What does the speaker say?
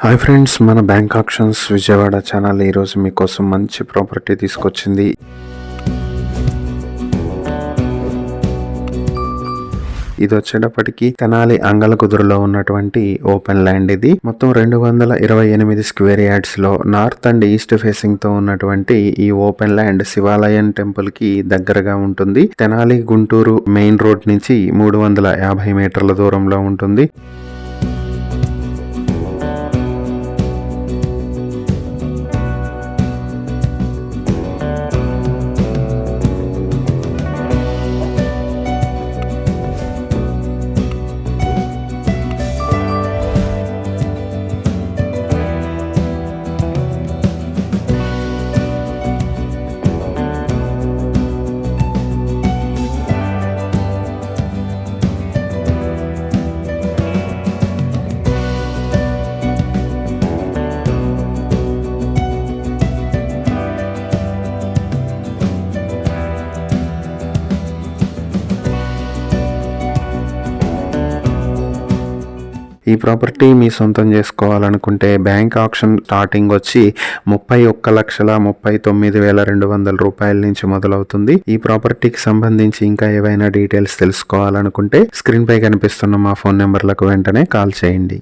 Hi friends, మన bank options Vijayawada channel ఈరోజు మీకోసం మంచి ప్రాపర్టీ తీసుకొచ్చింది. ఇది వచ్చేటప్పటికి తెనాలి అంగలకుదురులో ఉన్నటువంటి ఓపెన్ ల్యాండ్. ఇది మొత్తం 228 స్క్వేర్ యార్డ్స్ లో నార్త్ అండ్ ఈస్ట్ ఫేసింగ్ తో ఉన్నటువంటి ఈ ఓపెన్ ల్యాండ్ శివాలయం టెంపుల్ కి దగ్గరగా ఉంటుంది. తెనాలి గుంటూరు మెయిన్ రోడ్ నుంచి 350 మీటర్ల దూరంలో ఉంటుంది. ఈ ప్రాపర్టీ మీ సొంతం చేసుకోవాలనుకుంటే బ్యాంక్ ఆప్షన్ స్టార్టింగ్ వచ్చి 31,39,200 రూపాయల నుంచి మొదలవుతుంది. ఈ ప్రాపర్టీకి సంబంధించి ఇంకా ఏవైనా డీటెయిల్స్ తెలుసుకోవాలనుకుంటే స్క్రీన్ పై కనిపిస్తున్న మా ఫోన్ నెంబర్లకు వెంటనే కాల్ చేయండి.